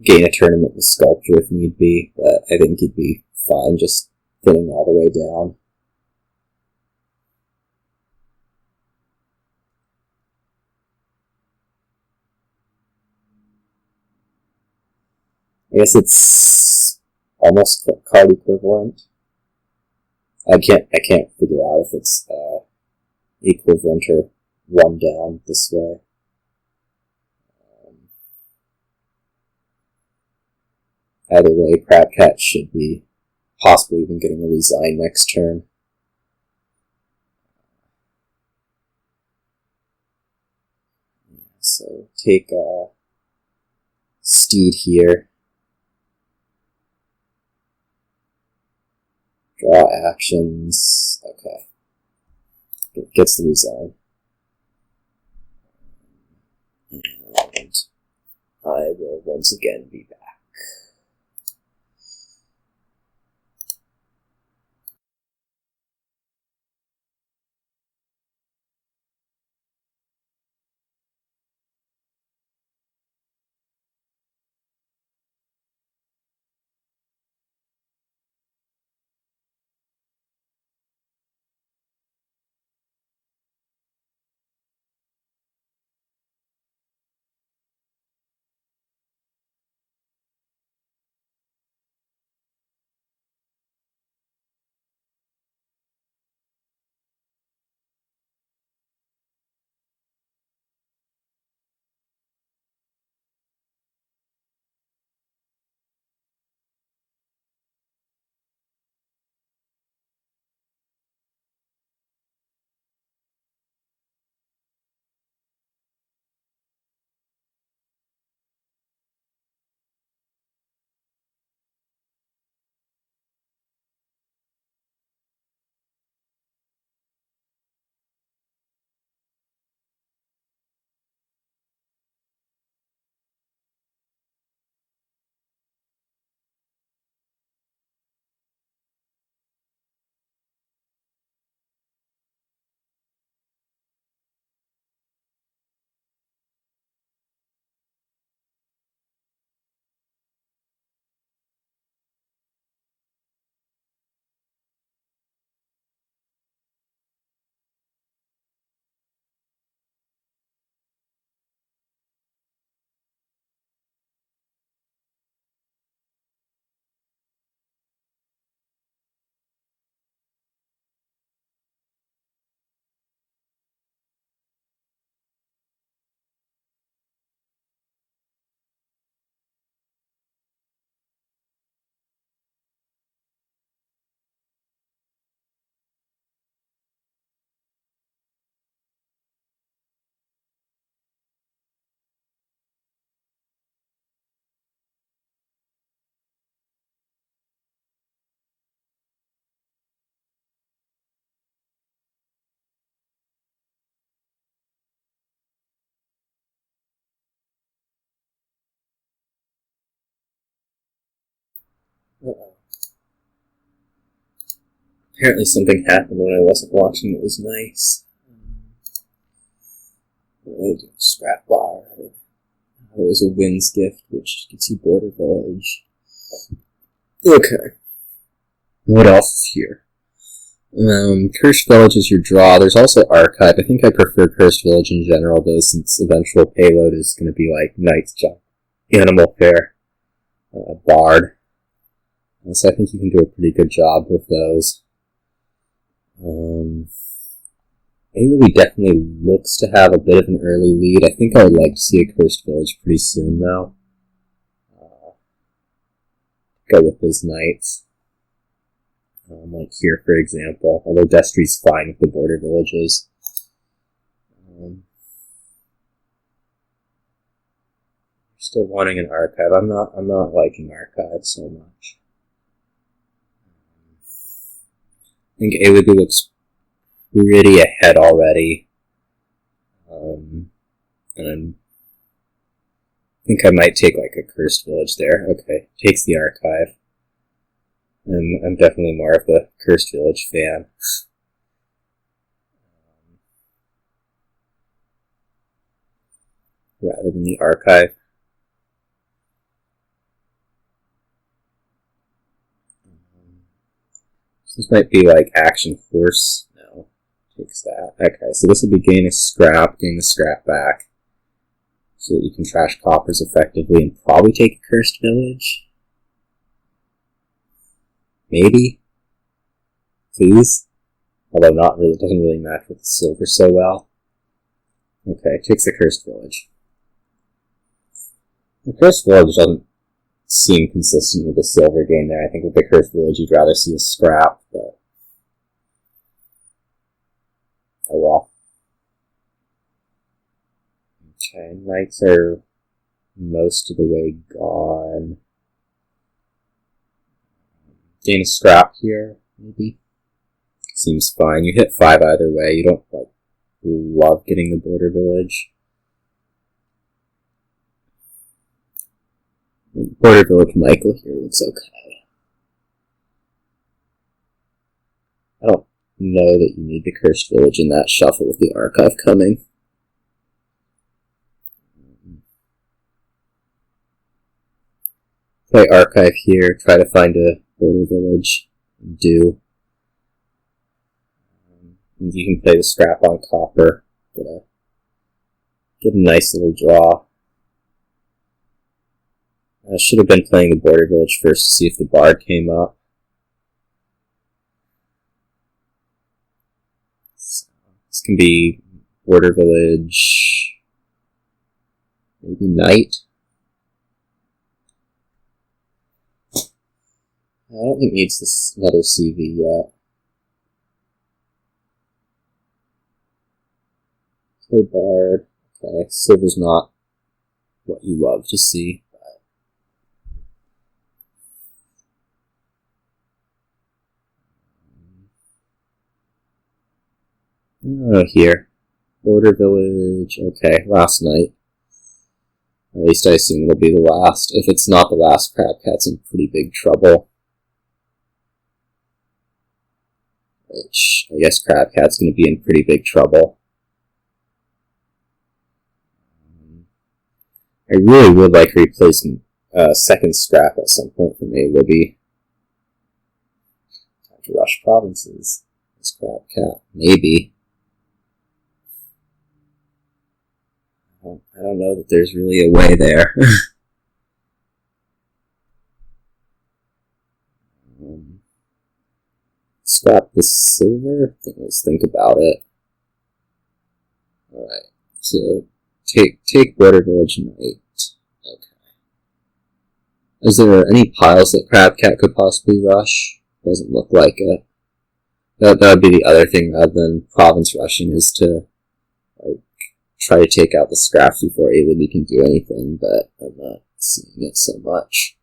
gain a tournament with Sculpture if need be, but I think you'd be fine just thinning all the way down. I guess it's almost card equivalent. I can't figure out if it's equivalent or one down this way. Either way, crabcat should be possibly even getting a resign next turn. So take Steed here. Draw actions. Okay. It gets the resign. And I will once again be back. Uh-oh. Apparently something happened when I wasn't watching. It was nice. Scrap bar. There was a wins gift, which gets you Border Village. Okay. What else is here? Cursed Village is your draw. There's also Archive. I think I prefer Cursed Village in general, though, since eventual payload is going to be like Knight's Jump, Animal Fair, Bard. So I think you can do a pretty good job with those. Alibby definitely looks to have a bit of an early lead. I think I would like to see a Cursed Village pretty soon, though. Go with those Knights. Like here, for example, although Destry's fine with the Border Villages. Still wanting an Archive. I'm not liking Archive so much. I think Alibby looks pretty ahead already. And I think I might take like a Cursed Village there. Okay, takes the Archive. And I'm definitely more of a Cursed Village fan. Rather than the Archive. This might be like Action Horse. No, takes that. Okay, so this will be gain a scrap, gain the scrap back. So that you can trash coppers effectively and probably take a Cursed Village. Maybe? Please? Although not really, doesn't really match with the silver so well. Okay, takes the Cursed Village. The Cursed Village doesn't seem consistent with the silver gain there. I think with the Cursed Village you'd rather see a scrap, but oh well. Okay, Knights are most of the way gone. Gain a scrap here, maybe. Seems fine. You hit 5 either way. You don't like love getting the Border Village. Border Village Michael here looks okay. I don't know that you need the Cursed Village in that shuffle with the Archive coming. Play Archive here, try to find a Border Village, do. You can play the scrap on copper, get a nice little draw. I should have been playing the Border Village first to see if the Bard came up. So, this can be Border Village, maybe Knight. I don't think it needs this another CV yet. Play Bard. Okay, silver's not what you love to see. Here. Border Village. Okay, last night. At least I assume it'll be the last. If it's not the last, crabcat's in pretty big trouble. Which, I guess crabcat's going to be in pretty big trouble. I really would like to replace second scrap at some point from Alibby. Time to rush provinces. This crabcat. Maybe. I don't know that there's really a way there. Scrap the silver? Let's think about it. Alright, so take Border Village Knight. Okay. Is there any piles that crabcat could possibly rush? Doesn't look like it. That would be the other thing rather than province rushing, is to try to take out the scraps before Alibby can do anything, but I'm not seeing it so much.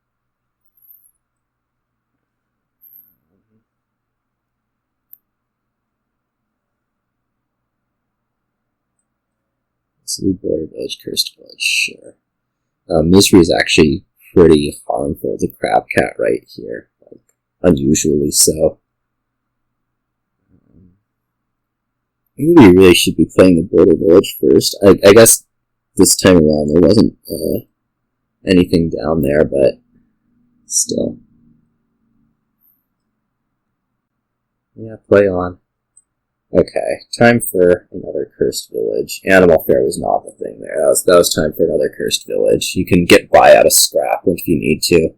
So Border Village, Cursed Village, sure. Misery is actually pretty harmful to crabcat right here, like unusually so. Maybe we really should be playing the border village first. I guess this time around there wasn't anything down there, but still. Yeah, play on. Okay, time for another cursed village. Animal Fair was not the thing there. That was time for another cursed village. You can get by out of scrap if you need to.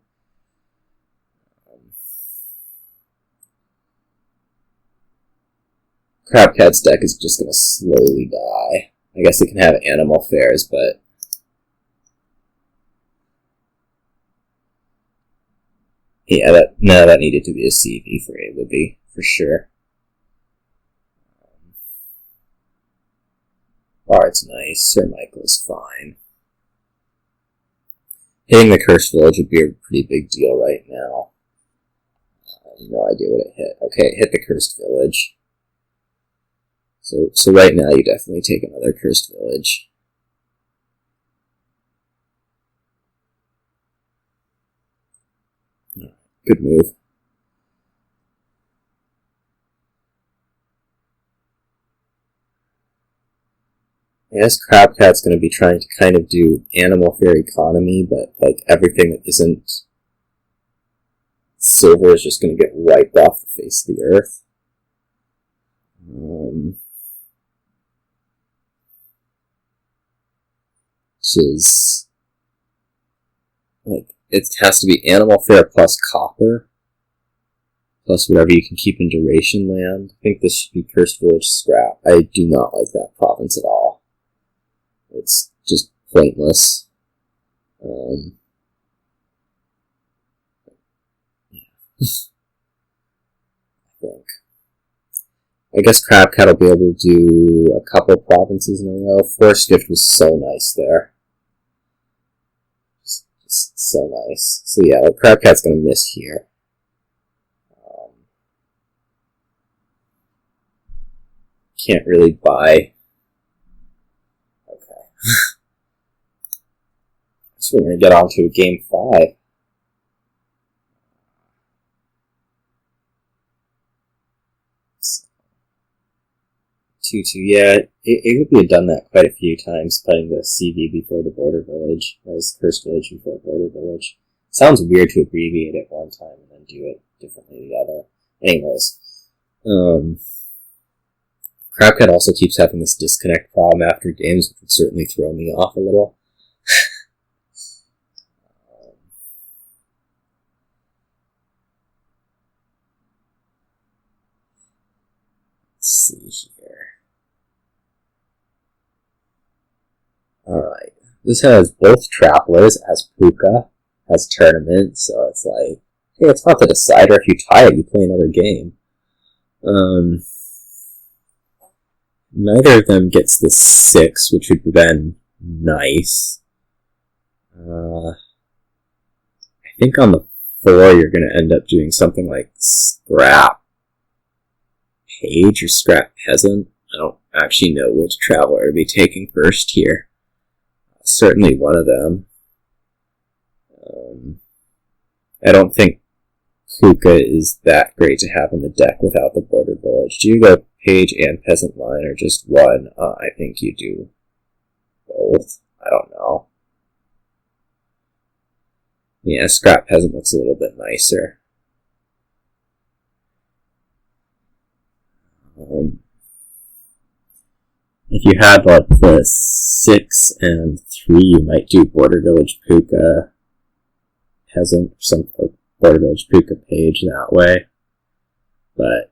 Crabcat's deck is just going to slowly die. I guess it can have Animal Fairs, but yeah, that needed to be a CV for alibby, for sure. Bard's nice. Sir Michael's fine. Hitting the cursed village would be a pretty big deal right now. I have no idea what it hit. Okay, it hit the cursed village. So right now you definitely take another cursed village. Good move. I guess crabcat's going to be trying to kind of do Animal Fair economy, but like everything that isn't silver is just going to get wiped off the face of the earth. Which is like, it has to be Animal Fair plus copper, plus whatever you can keep in duration land. I think this should be Cursed Village scrap. I do not like that province at all. It's just pointless. Yeah. I guess crabcat will be able to do a couple provinces in a row. Force Gift was so nice there. Just so nice. So yeah, like crabcat's gonna miss here. Can't really buy. Okay. So we're gonna get on to game 5. So, 2-2. Yeah, alibby done that quite a few times, playing the CV before the border village, as Cursed Village before border village. Sounds weird to abbreviate it one time and then do it differently the other. Anyways, crabcat also keeps having this disconnect problem after games, which would certainly throw me off a little. Let's see here. Alright. This has both Travelers, has Puka, has Tournament, so it's like, hey, it's not the decider. If you tie it, you play another game. Neither of them gets the 6, which would have been nice. I think on the 4 you're going to end up doing something like Scrap Page or Scrap Peasant. I don't actually know which Traveler to be taking first here. Certainly one of them. I don't think Puka is that great to have in the deck without the border village. Do you go Page and Peasant line or just one? I think you do both. I don't know. Yeah, Scrap Peasant looks a little bit nicer. If you had like the 6 and 3, you might do Border Village Puka Peasant or Border Village Puka Page that way. But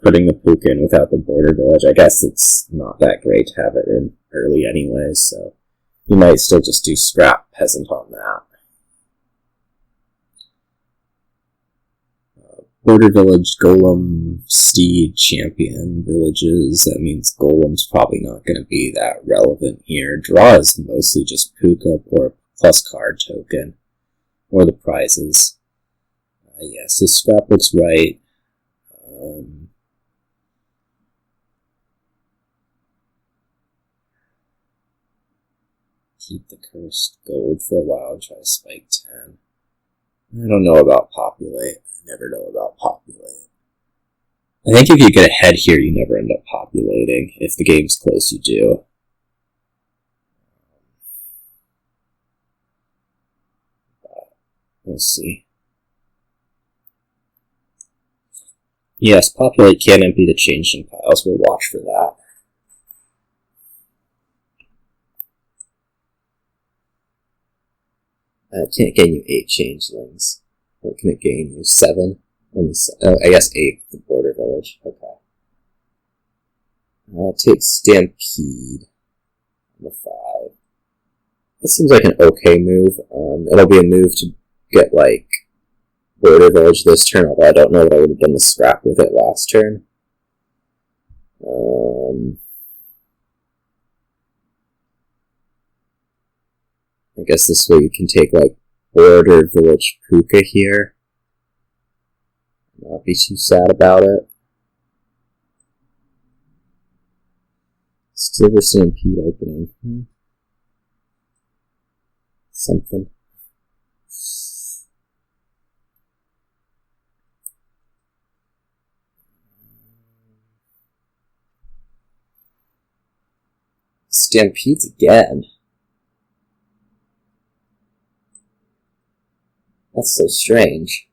putting the Puka in without the Border Village, I guess it's not that great to have it in early anyways, so you might still just do Scrap Peasant on that. Border Village, Golem, Steed, Champion, Villages. That means Golem's probably not going to be that relevant here. Draw is mostly just Puka or plus card token, or the prizes. Yeah, so Scrap looks right. keep the cursed gold for a while and try to spike 10. I don't know about Populate. I never know about Populate. I think if you get ahead here, you never end up populating. If the game's close, you do. We'll see. Yes, Populate can empty the changeling piles. We'll watch for that. It can't gain you 8 changelings. What can it gain you? 7? Only I guess 8 with the border village. Okay. Take Stampede on the 5. That seems like an okay move. It'll be a move to get, like, border village this turn, although I don't know that I would have done the scrap with it last turn. I guess this way you can take, like, border village Puka here. Not be too sad about it. Silver Stampede opening. Something. Stampedes again. That's so strange.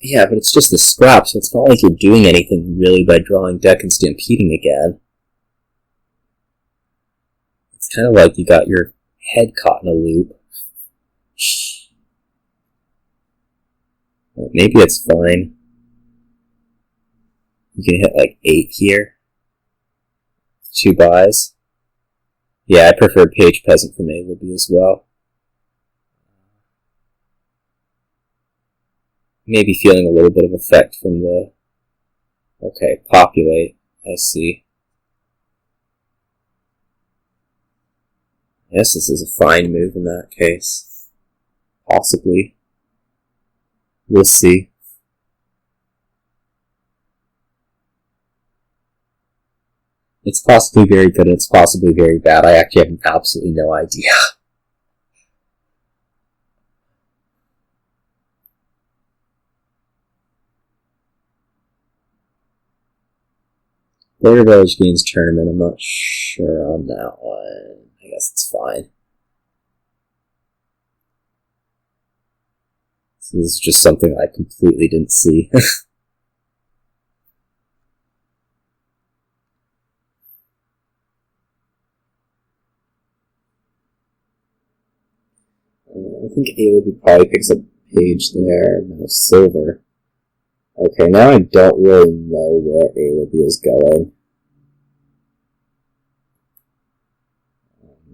Yeah, but it's just a scrap, so it's not like you're doing anything really by drawing deck and stampeding again. It's kind of like you got your head caught in a loop. Maybe it's fine. You can hit like 8 here. 2 buys. Yeah, I prefer Page Peasant from alibby as well. Maybe feeling a little bit of effect from the... Okay, Populate. I see. Yes, this is a fine move in that case. Possibly. We'll see. It's possibly very good, it's possibly very bad. I actually have absolutely no idea. Border Village gains tournament, I'm not sure on that one. I guess it's fine. So this is just something I completely didn't see. I think alibby probably picks up Page there, no silver. Okay, now I don't really know where alibby is going.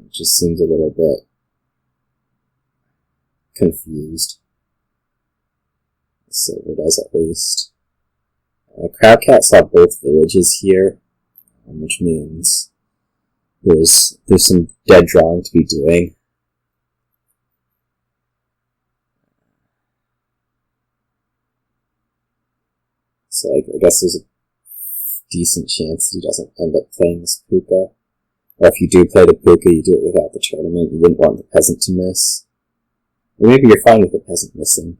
It just seems a little bit confused. Silver does at least. Crabcat saw both villages here, which means there's some dead drawing to be doing. So I guess there's a decent chance that he doesn't end up playing this Puka. Or if you do play the Puka, you do it without the tournament. You wouldn't want the peasant to miss. Or maybe you're fine with the peasant missing.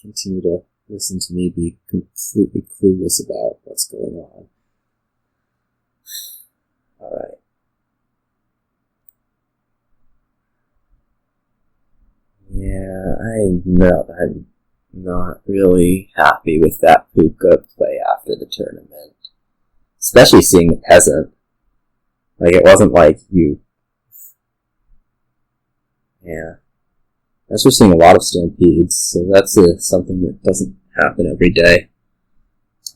Continue to listen to me be completely clueless about what's going on. Alright. Yeah, I'm not really happy with that Puka play after the tournament. Especially seeing the peasant. Like, it wasn't like you... Yeah. That's just seeing a lot of stampedes, so that's something that doesn't happen every day.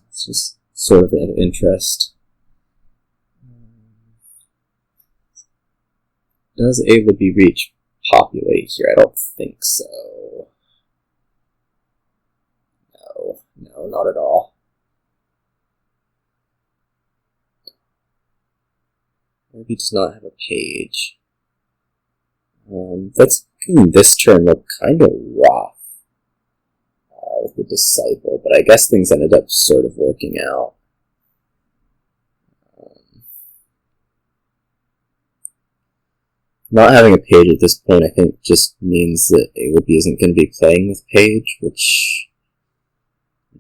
It's just sort of an interest. Does alibby reach Populate here? I don't think so. No, not at all. Maybe does not have a page. That's making this turn look kind of rough with the Disciple, but I guess things ended up sort of working out. Not having a page at this point, I think, just means that alibby isn't going to be playing with page, which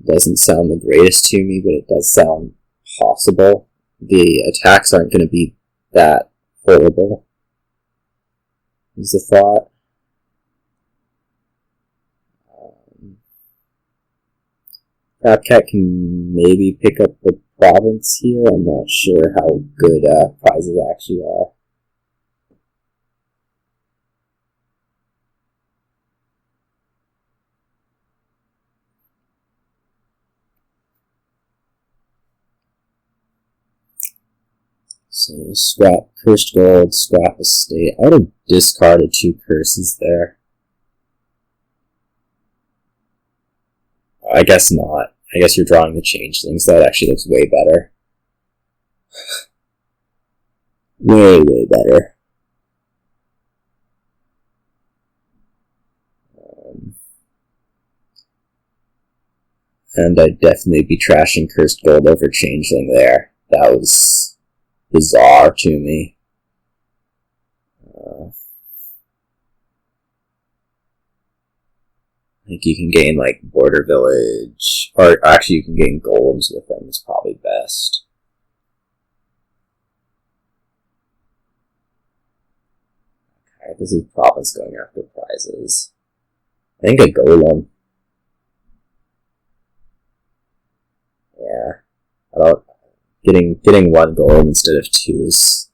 doesn't sound the greatest to me, but it does sound possible. The attacks aren't going to be that horrible, is the thought. Crabcat can maybe pick up the province here. I'm not sure how good prizes actually are. So swap Cursed Gold, swap Estate. I would have discarded 2 curses there. I guess not. I guess you're drawing the Changelings. That actually looks way better. Way, way better. And I'd definitely be trashing Cursed Gold over Changeling there. That was bizarre to me. I think you can gain, like, Border Village, or actually you can gain Golems with them, is probably best. Okay, this is Province going after prizes. I think a Golem. Yeah. I don't... Getting 1 Golem instead of 2 is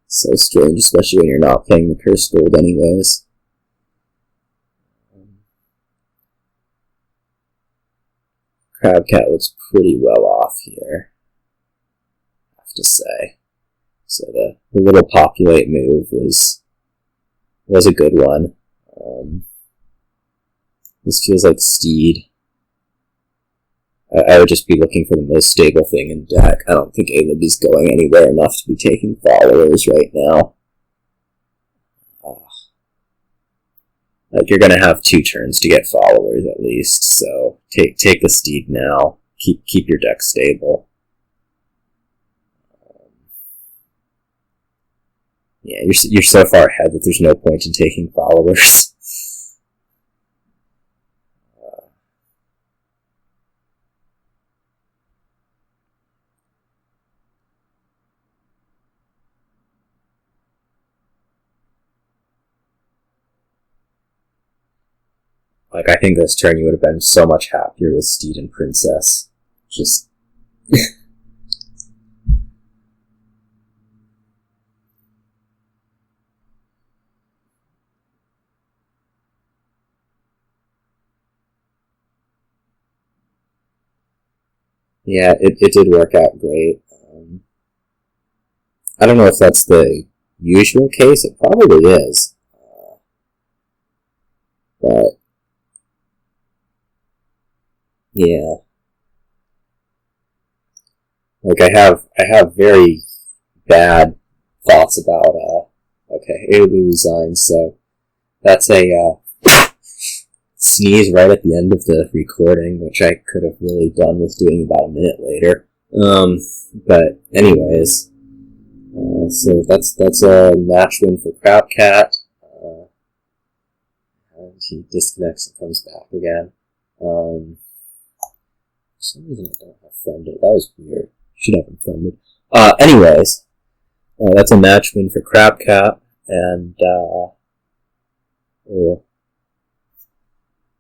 so strange, especially when you're not playing the Cursed Gold anyways. Crabcat looks pretty well off here, I have to say. So the little Populate move was a good one. This feels like Steed. I would just be looking for the most stable thing in deck. I don't think alibby's going anywhere enough to be taking followers right now. Like, you're gonna have 2 turns to get followers at least, so take the Steed now. Keep your deck stable. Yeah, you're so far ahead that there's no point in taking followers. Like, I think this turn you would have been so much happier with Steed and Princess. Just... yeah, it did work out great. I don't know if that's the usual case. It probably is. But... yeah. Like, I have very bad thoughts about, okay, alibby resigns, so that's a, sneeze right at the end of the recording, which I could have really done with doing about a minute later. But anyways, so that's a match win for Crabcat, and he disconnects and comes back again. For some reason I don't have friended. That was weird. Should have been friended. Anyways, that's a match win for Crabcat, and we'll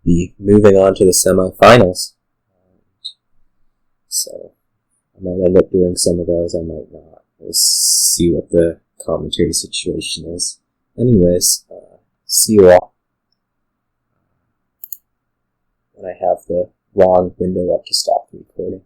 be moving on to the semifinals. So I might end up doing some of those, I might not. We'll see what the commentary situation is. Anyways, see you all when I have the wrong window up to stop the recording.